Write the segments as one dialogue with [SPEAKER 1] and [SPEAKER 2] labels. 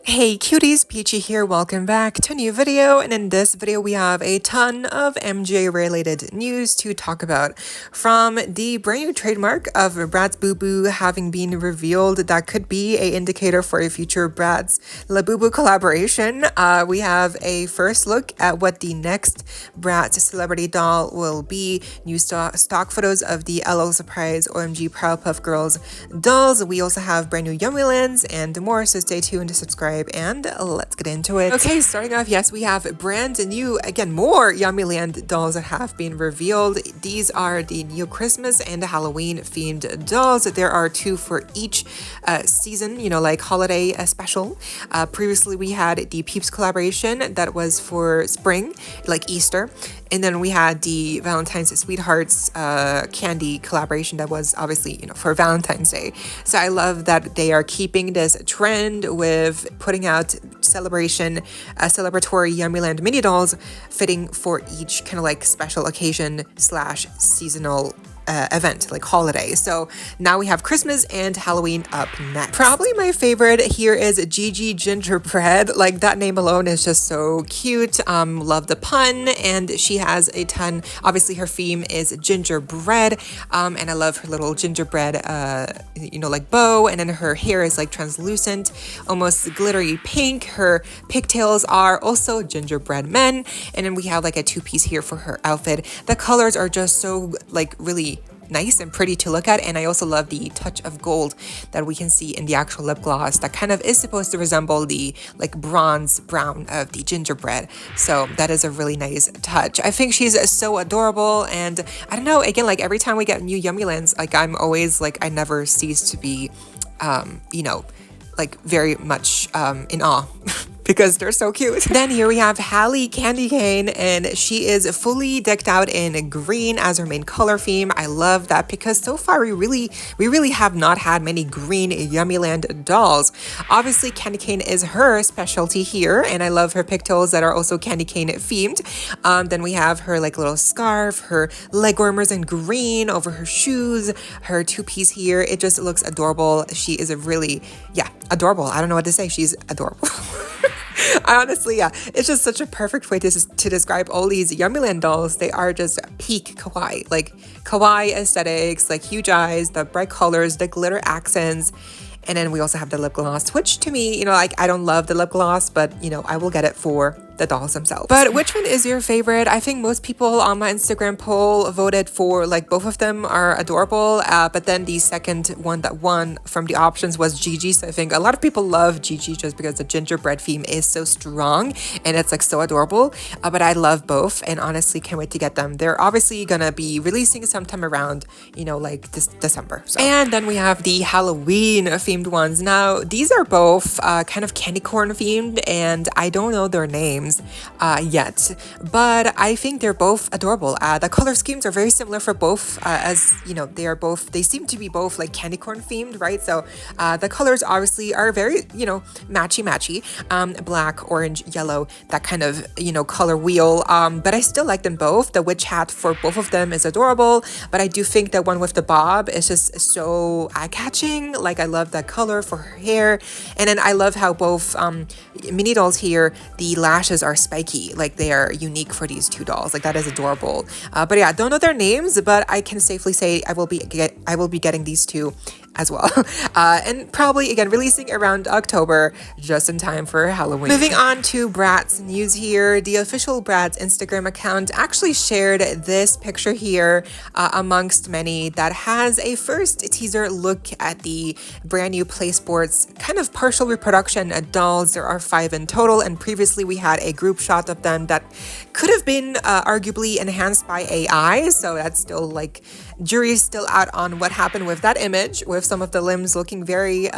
[SPEAKER 1] Hey cuties, PeachY here, welcome back to a new video, and in this video we have a ton of MJ related news to talk about. From the brand new trademark of Bratz LABUBU having been revealed, that could be an indicator for a future Bratz LABUBU collaboration. We have a first look at what the next Bratz celebrity doll will be, new stock photos of the LOLA surprise OMG Powerpuff Girls dolls. We also have brand new Yummilands and more, so stay tuned to subscribe and let's get into it. Okay, starting off, yes, we have brand new, again, more Yummiland dolls that have been revealed. These are the new Christmas and Halloween themed dolls. There are two for each season, you know, like holiday special. Previously, we had the Peeps collaboration that was for spring, like Easter. And then we had the Valentine's Sweethearts candy collaboration that was obviously, you know, for Valentine's Day. So I love that they are keeping this trend with putting out celebratory Yummiland mini dolls fitting for each kind of like special occasion slash seasonal event, like holiday. So now we have Christmas and Halloween up next. Probably my favorite here is Gigi Gingerbread. Like, that name alone is just so cute. Love the pun, and she has a ton. Obviously her theme is gingerbread, and I love her little gingerbread you know, like bow, and then her hair is like translucent, almost glittery pink. Her pigtails are also gingerbread men, and then we have like a two-piece here for her outfit. The colors are just so like really nice and pretty to look at, and I also love the touch of gold that we can see in the actual lip gloss that kind of is supposed to resemble the like bronze brown of the gingerbread. So that is a really nice touch. I think she's so adorable, and I don't know, again, like every time we get new Yummilands, like I'm always like, I never cease to be you know, like very much in awe because they're so cute. Then here we have Hallie Candy Cane, and she is fully decked out in green as her main color theme. I love that because so far we really have not had many green Yummiland dolls. Obviously Candy Cane is her specialty here, and I love her pigtails that are also Candy Cane themed. Then we have her like little scarf, her leg warmers in green over her shoes, her two-piece here. It just looks adorable. She is a really, yeah, adorable. I don't know what to say. She's adorable. I honestly, yeah, it's just such a perfect way to describe all these Yummiland dolls. They are just peak kawaii, like kawaii aesthetics, like huge eyes, the bright colors, the glitter accents. And then we also have the lip gloss, which to me, you know, like I don't love the lip gloss, but you know, I will get it for the dolls themselves. But which one is your favorite? I think most people on my Instagram poll voted for like both of them are adorable, but then the second one that won from the options was Gigi. So I think a lot of people love Gigi just because the gingerbread theme is so strong and it's like so adorable, but I love both and honestly can't wait to get them. They're obviously gonna be releasing sometime around, you know, like December. So. And then we have the Halloween themed ones. Now these are both kind of candy corn themed, and I don't know their names yet, but I think they're both adorable. The color schemes are very similar for both, as you know, they seem to be both like candy corn themed, right? So the colors obviously are very, you know, matchy black, orange, yellow, that kind of, you know, color wheel, but I still like them both. The witch hat for both of them is adorable, but I do think that one with the bob is just so eye-catching. Like I love that color for her hair, and then I love how both mini dolls here, the lashes are spiky, like they are unique for these two dolls. Like that is adorable. But yeah, don't know their names, but I can safely say I will be getting these two as well. And probably again releasing around October, just in time for Halloween. Moving on to Bratz news here. The official Bratz Instagram account actually shared this picture here amongst many that has a first teaser look at the brand new Play Sports kind of partial reproduction dolls. There are 5 in total, and previously we had a group shot of them that could have been arguably enhanced by AI, so that's still like jury's still out on what happened with that image, with some of the limbs looking very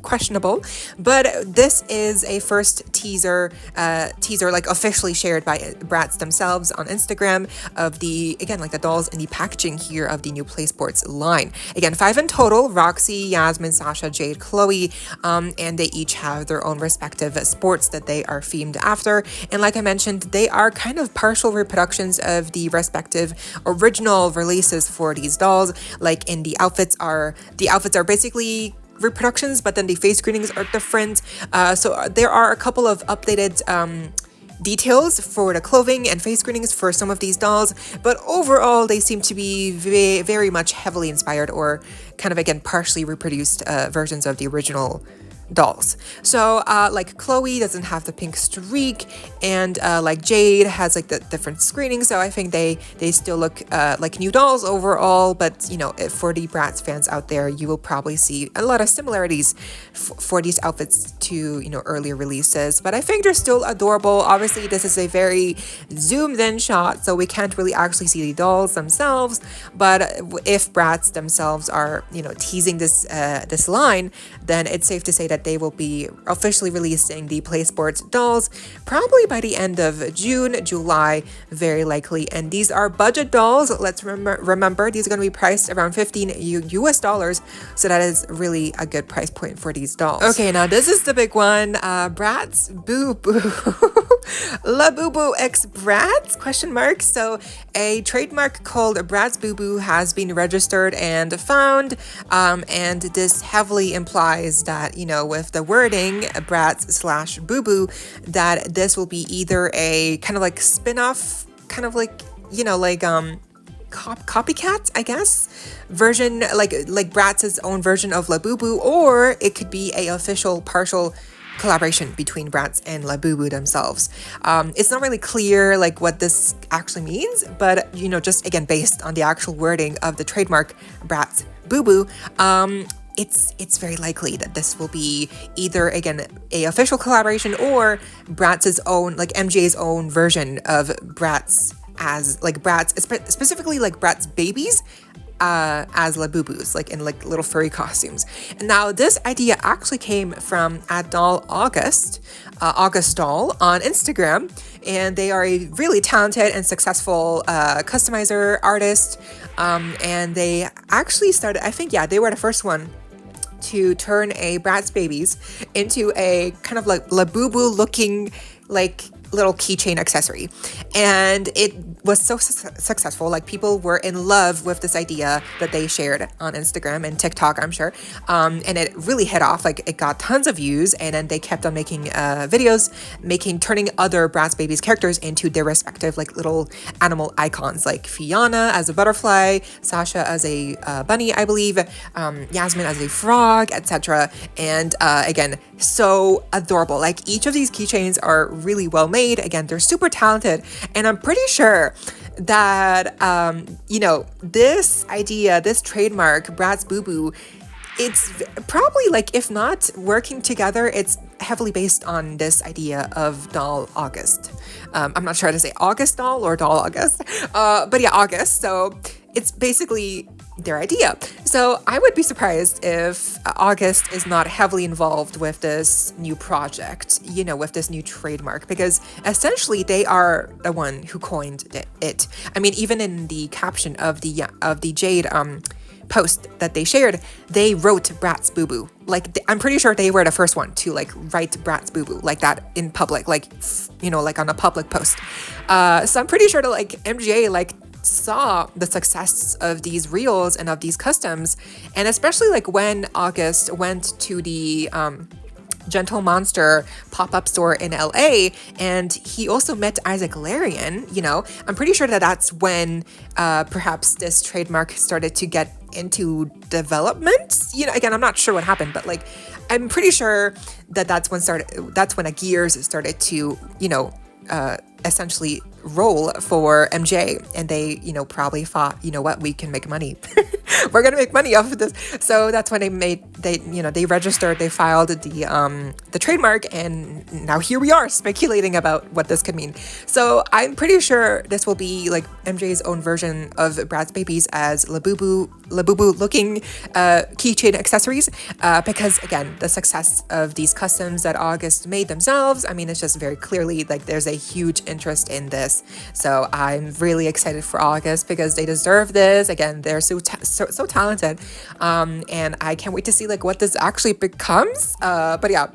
[SPEAKER 1] questionable. But this is a first teaser like officially shared by Bratz themselves on Instagram of the, again, like the dolls in the packaging here of the new Play Sports line. Again, 5 in total: Roxy, Yasmin, Sasha, Jade, Chloe, and they each have their own respective sports that they are themed after. And like I mentioned, they are kind of partial reproductions of the respective original releases for these dolls. Like in the outfits are basically reproductions, but then the face screenings are different. So there are a couple of updated details for the clothing and face screenings for some of these dolls, but overall they seem to be very much heavily inspired or kind of again partially reproduced versions of the original dolls. So like Chloe doesn't have the pink streak, and like Jade has like the different screenings, so I think they still look like new dolls overall, but you know, for the Bratz fans out there, you will probably see a lot of similarities for these outfits to, you know, earlier releases, but I think they're still adorable. Obviously this is a very zoomed in shot, so we can't really actually see the dolls themselves, but if Bratz themselves are, you know, teasing this this line, then it's safe to say that they will be officially releasing the Play Sports dolls probably by the end of June, July, very likely. And these are budget dolls. Let's remember these are going to be priced around $15 US, so that is really a good price point for these dolls. Okay, now this is the big one. Bratz LABUBU. LABUBU x Bratz? Question mark. So a trademark called Bratz LABUBU has been registered and found, and this heavily implies that, you know, with the wording Bratz/Bubu, that this will be either a kind of like spin-off, kind of like, you know, like copycat, I guess, version, like Bratz's own version of LABUBU, or it could be a official partial collaboration between Bratz and LABUBU themselves. It's not really clear like what this actually means, but you know, just again based on the actual wording of the trademark Bratz LABUBU, it's very likely that this will be either again a official collaboration or Bratz's own, like MJ's own version of Bratz, as like Bratz, specifically like Bratz babies as LABUBUs, like in like little furry costumes. And now this idea actually came from @doll August doll on Instagram, and they are a really talented and successful customizer artist, and they actually started, I think, yeah, they were the first one to turn a Bratz babies into a kind of like LABUBU looking like little keychain accessory, and it was so successful. Like people were in love with this idea that they shared on Instagram and TikTok, I'm sure, and it really hit off. Like it got tons of views, and then they kept on making videos, turning other Bratz babies characters into their respective like little animal icons, like Fiona as a butterfly, Sasha as a bunny, I believe, Yasmin as a frog, etc. And again, so adorable. Like each of these keychains are really well made. Again, they're super talented, and I'm pretty sure that you know, this idea, this trademark Bratz LABUBU, it's probably like, if not working together, it's heavily based on this idea of doll August. I'm not sure how to say August doll or doll August, but yeah, August. So it's basically their idea. So I would be surprised if August is not heavily involved with this new project, you know, with this new trademark, because essentially they are the one who coined it. I mean, even in the caption of the Jade post that they shared, they wrote Bratz LABUBU. Like I'm pretty sure they were the first one to like write Bratz LABUBU like that in public, like, you know, like on a public post. So I'm pretty sure that like MJ like saw the success of these reels and of these customs, and especially like when August went to the Gentle Monster pop-up store in LA, and he also met Isaac Larian, you know, I'm pretty sure that that's when perhaps this trademark started to get into development. You know, again, I'm not sure what happened, but like I'm pretty sure that that's when a gears started to, you know, essentially roll for MJ, and they, you know, probably thought, you know what, we can make money. We're gonna make money off of this. So that's when they registered, they filed the trademark, and now here we are speculating about what this could mean. So I'm pretty sure this will be like MJ's own version of Bratz babies as LABUBU looking keychain accessories, because again, the success of these customs that August made themselves, I mean, it's just very clearly like there's a huge interest in this. So I'm really excited for August because they deserve this. Again, they're so talented, and I can't wait to see like what this actually becomes. But yeah,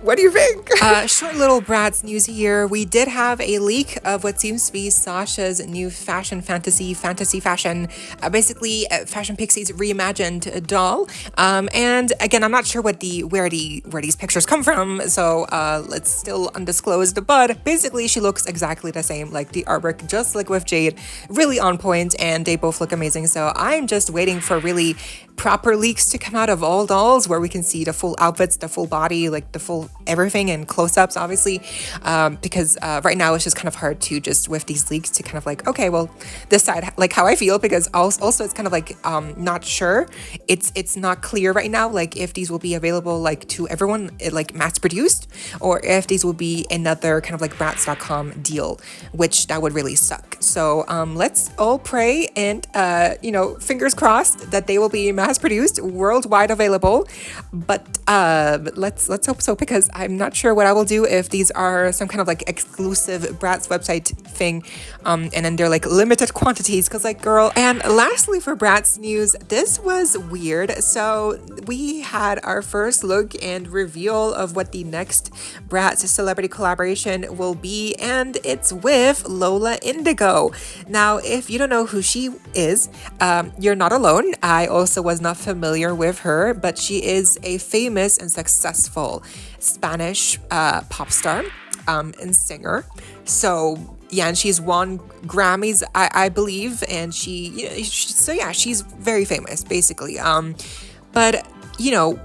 [SPEAKER 1] What do you think? Short little Bratz news here. We did have a leak of what seems to be Sasha's new fashion fantasy fashion, basically Fashion Pixie's reimagined doll. And again, I'm not sure where these pictures come from, so it's still undisclosed. But basically, she looks exactly the same, like the artwork, just like with Jade, really on point, and they both look amazing. So I'm just waiting for really proper leaks to come out of all dolls where we can see the full outfits, the full body, like the full everything, and close-ups, obviously, because right now it's just kind of hard to just with these leaks to kind of like, okay, well, decide like how I feel, because also it's kind of like not sure, it's not clear right now, like if these will be available like to everyone, like mass produced, or if these will be another kind of like Bratz.com deal, which that would really suck. So let's all pray and fingers crossed that they will be mass produced, worldwide available. But let's hope so, because I'm not sure what I will do if these are some kind of like exclusive Bratz website thing, and then they're like limited quantities, because like, girl. And lastly, for Bratz news, this was weird. So we had our first look and reveal of what the next Bratz celebrity collaboration will be, and it's with LOLA INDIGO. Now, if you don't know who she is, you're not alone. I also was not familiar with her, but she is a famous and successful Spanish pop star and singer. So yeah, and she's won Grammys, I believe, and she's very famous, basically. But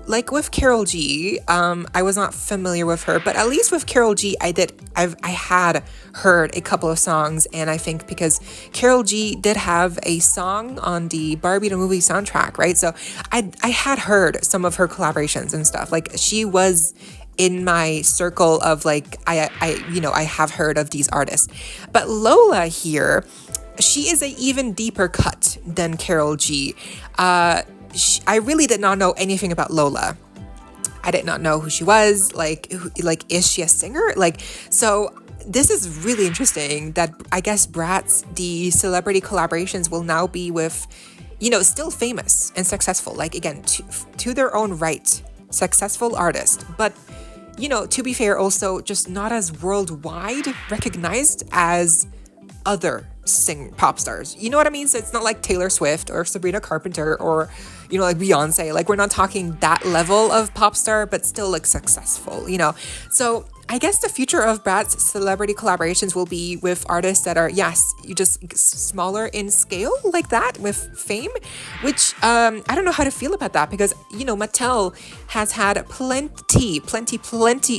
[SPEAKER 1] like with Karol G, I was not familiar with her, but at least with Karol G, I had heard a couple of songs, and I think because Karol G did have a song on the Barbie the movie soundtrack, right? So I had heard some of her collaborations and stuff. Like, she was in my circle of like, I have heard of these artists. But Lola here, she is an even deeper cut than Karol G. I really did not know anything about Lola. I did not know who she was. Like, is she a singer? Like, so this is really interesting that I guess Bratz, the celebrity collaborations will now be with, still famous and successful. Like, again, to their own right, successful artists. But, to be fair, also just not as worldwide recognized as other pop stars. You know what I mean? So it's not like Taylor Swift or Sabrina Carpenter or, like Beyonce. Like, we're not talking that level of pop star, but still like successful, So I guess the future of Bratz celebrity collaborations will be with artists that are, you just smaller in scale like that with fame, which I don't know how to feel about that, because, Mattel has had plenty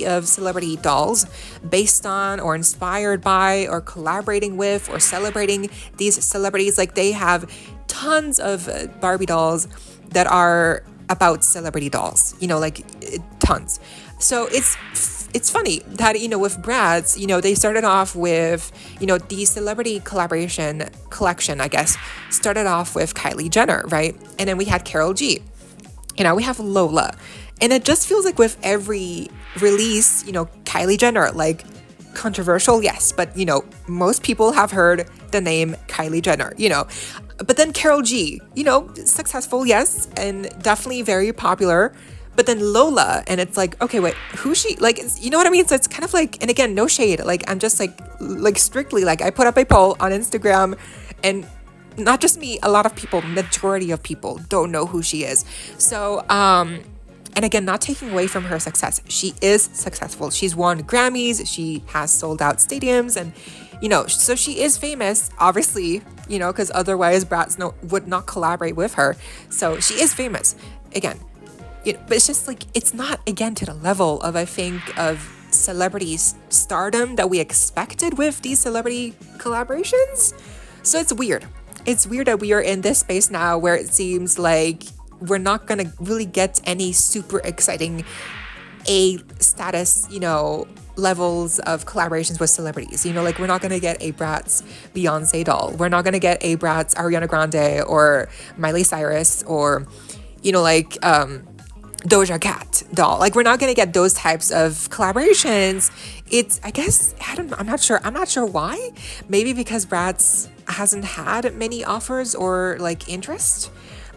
[SPEAKER 1] of celebrity dolls based on or inspired by or collaborating with or celebrating these celebrities. Like, they have tons of Barbie dolls that are about celebrity dolls, like tons. So it's funny that, with Bratz, they started off with, the celebrity collaboration collection, I guess, started off with Kylie Jenner, right? And then we had Karol G. We have Lola. And it just feels like with every release, Kylie Jenner, like, controversial, yes, but, most people have heard the name Kylie Jenner, But then Karol G, successful, yes, and definitely very popular. But then Lola, and it's like, okay, wait, who's she? Like, you know what I mean? So it's kind of like, and again, no shade. Like, I'm just like strictly, like, I put up a poll on Instagram, and not just me, a lot of people, majority of people don't know who she is. So, and again, not taking away from her success. She is successful. She's won Grammys. She has sold out stadiums, and, so she is famous, obviously, because otherwise Bratz would not collaborate with her. So she is famous. Again, but it's just like, it's not, again, to the level of, I think, of celebrity stardom that we expected with these celebrity collaborations. So it's weird. It's weird that we are in this space now where it seems like we're not going to really get any super exciting A-status, levels of collaborations with celebrities. Like, we're not going to get a Bratz Beyonce doll. We're not going to get a Bratz Ariana Grande or Miley Cyrus or, Doja Cat doll. Like, we're not going to get those types of collaborations. It's, I guess, I don't know. I'm not sure why. Maybe because Bratz hasn't had many offers or like interest.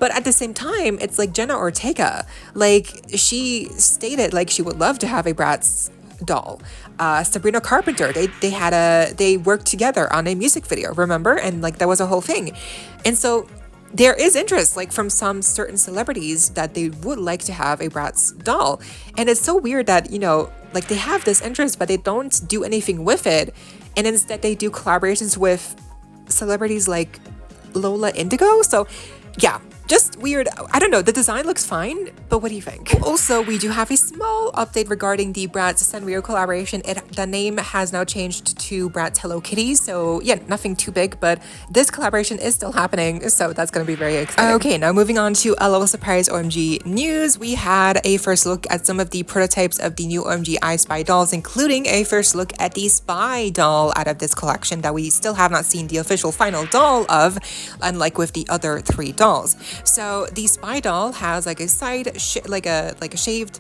[SPEAKER 1] But at the same time, it's like Jenna Ortega, like she stated like she would love to have a Bratz doll. Sabrina Carpenter, they worked together on a music video, remember? And like that was a whole thing. And so there is interest like from some certain celebrities that they would like to have a Bratz doll. And it's so weird that, you know, like they have this interest, but they don't do anything with it. And instead they do collaborations with celebrities like LOLA INDIGO. So yeah, just weird. I don't know. The design looks fine, but what do you think? Also, we do have a small update regarding the Bratz Sanrio collaboration. The name has now changed to Bratz Hello Kitty. So yeah, nothing too big, but this collaboration is still happening. So that's going to be very exciting. Okay, now moving on to a little surprise OMG news. We had a first look at some of the prototypes of the new OMG I Spy dolls, including a first look at the Spy doll out of this collection that we still have not seen the official final doll of, unlike with the other 3 dolls. So the Spy doll has like a side, like a shaved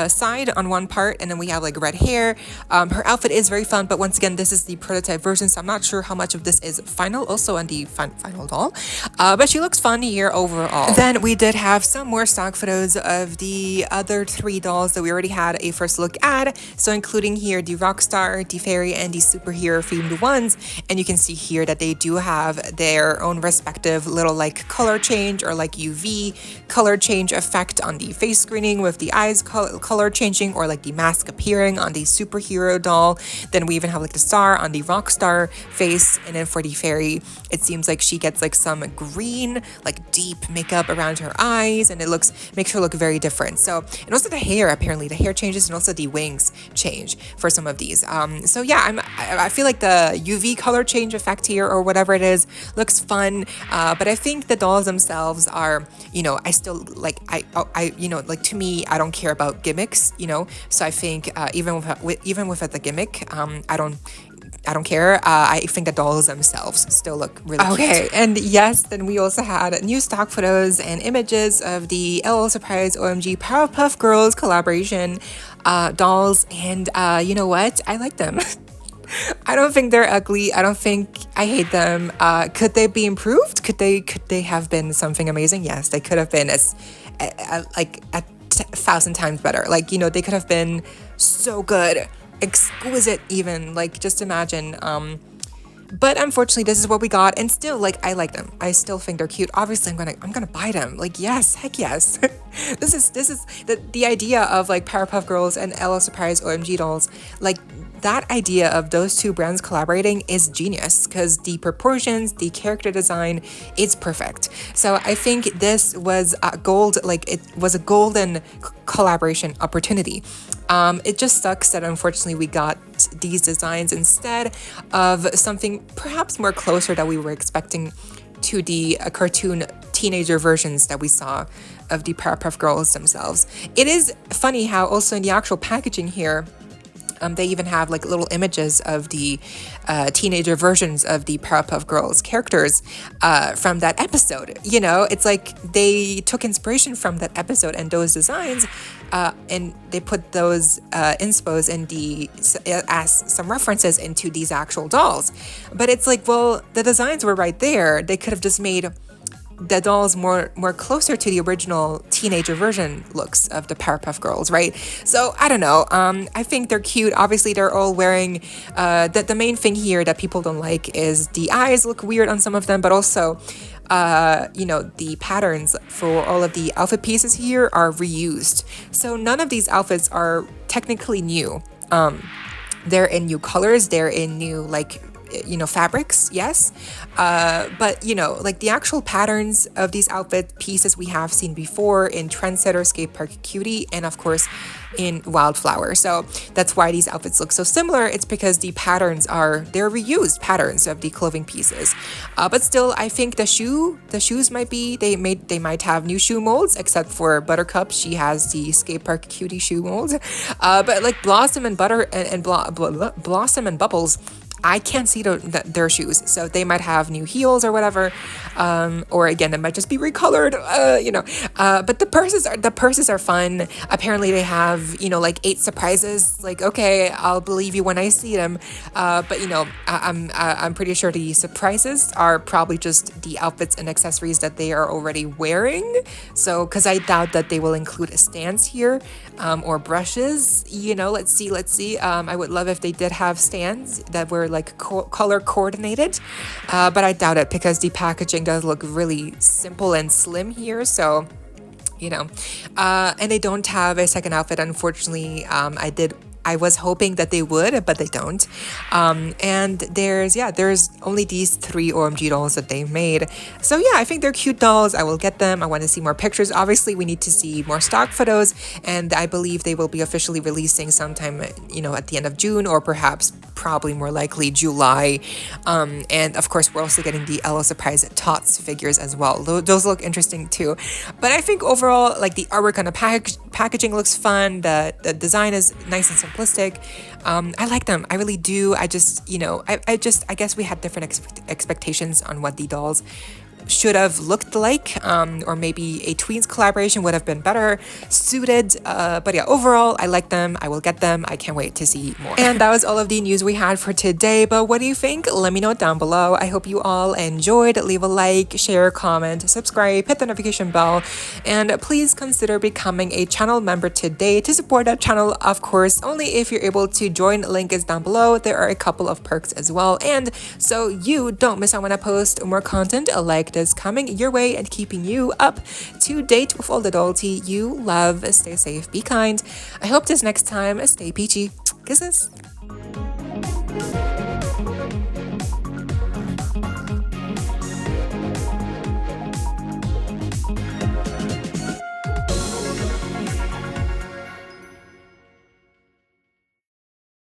[SPEAKER 1] side on one part, and then we have like red hair. Her outfit is very fun, but once again, this is the prototype version, so I'm not sure how much of this is final, also on the final doll. But she looks fun here overall. Then we did have some more stock photos of the other 3 dolls that we already had a first look at. So including here the Rockstar, the Fairy, and the Superhero themed ones. And you can see here that they do have their own respective little like color change or like UV color change effect on the face screening with the eyes color changing, or like the mask appearing on the Superhero doll. Then we even have like the star on the Rockstar face, and then for the Fairy, it seems like she gets like some green, like deep makeup around her eyes, and it makes her look very different. So, and also the hair, apparently the hair changes, and also the wings change for some of these. So yeah, I feel like the UV color change effect here, or whatever it is, looks fun. But I think the dolls themselves are, you know, I still like, you know, like to me, I don't care about gimmicks, you know. So I think even with the gimmick, I don't care. I think the dolls themselves still look really cute. Okay, and yes, then we also had new stock photos and images of the LOL Surprise OMG Powerpuff Girls collaboration dolls, and you know what? I like them. I don't think they're ugly. I don't think I hate them. Could they be improved? Could they have been something amazing? Yes, they could have been like 1,000 times better. Like, you know, they could have been so good, exquisite even. Like, just imagine. But unfortunately, this is what we got, and still, like, I like them. I still think they're cute. Obviously, I'm gonna buy them. Like, yes, heck yes. This is the idea of like Powerpuff Girls and LOL Surprise OMG dolls. Like, that idea of those 2 brands collaborating is genius, because the proportions, the character design, it's perfect. So I think this was a golden collaboration opportunity. It just sucks that unfortunately we got these designs instead of something perhaps more closer that we were expecting to the cartoon teenager versions that we saw of the Powerpuff Girls themselves. It is funny how also in the actual packaging here, they even have like little images of the teenager versions of the Powerpuff Girls characters from that episode. You know, it's like they took inspiration from that episode and those designs, and they put those inspos as some references into these actual dolls. But it's like, well, the designs were right there. They could have just made the dolls more closer to the original teenager version looks of the Powerpuff Girls, right? So I don't know. I think they're cute. Obviously, they're all wearing. The main thing here that people don't like is the eyes look weird on some of them, but also, you know, the patterns for all of the outfit pieces here are reused. So none of these outfits are technically new. They're in new colors. They're in new like, you know, fabrics, yes, but you know, like the actual patterns of these outfit pieces we have seen before in Trendsetter, Skate Park Cutie, and of course in Wildflower. So that's why these outfits look so similar. It's because the patterns they're reused patterns of the clothing pieces, but still I think the shoes might be, they might have new shoe molds, except for Buttercup. She has the Skate Park Cutie shoe mold, but like Blossom and Blossom and Bubbles, I can't see their shoes, so they might have new heels or whatever, or again, it might just be recolored, but the purses are fun. Apparently they have, like 8 surprises. Like, okay, I'll believe you when I see them, but I'm pretty sure the surprises are probably just the outfits and accessories that they are already wearing. So because I doubt that they will include stands here, or brushes. Let's see. I would love if they did have stands that were like color coordinated, but I doubt it because the packaging does look really simple and slim here. So and they don't have a second outfit, unfortunately. I was hoping that they would, but they don't. And there's only these 3 OMG dolls that they made. So yeah, I think they're cute dolls. I will get them. I want to see more pictures. Obviously, we need to see more stock photos, and I believe they will be officially releasing sometime, at the end of June, or perhaps probably more likely July. And of course, we're also getting the LO Surprise Tots figures as well. Those look interesting too. But I think overall, like the artwork on the packaging looks fun. The design is nice and simplistic. I like them. I really do. I just, I guess we had different expectations on what the dolls should have looked like, or maybe a Tweens collaboration would have been better suited, but yeah, overall I like them. I will get them. I can't wait to see more. And that was all of the news we had for today, but what do you think? Let me know down below. I hope you all enjoyed. Leave a like, share, comment, subscribe, hit the notification bell, and please consider becoming a channel member today to support that channel. Of course, only if you're able to join. Link is down below. There are a couple of perks as well, and so you don't miss out when I post more content like this coming your way and keeping you up to date with all the dollty you love. Stay safe, be kind. I hope this next time, stay peachy. Kisses.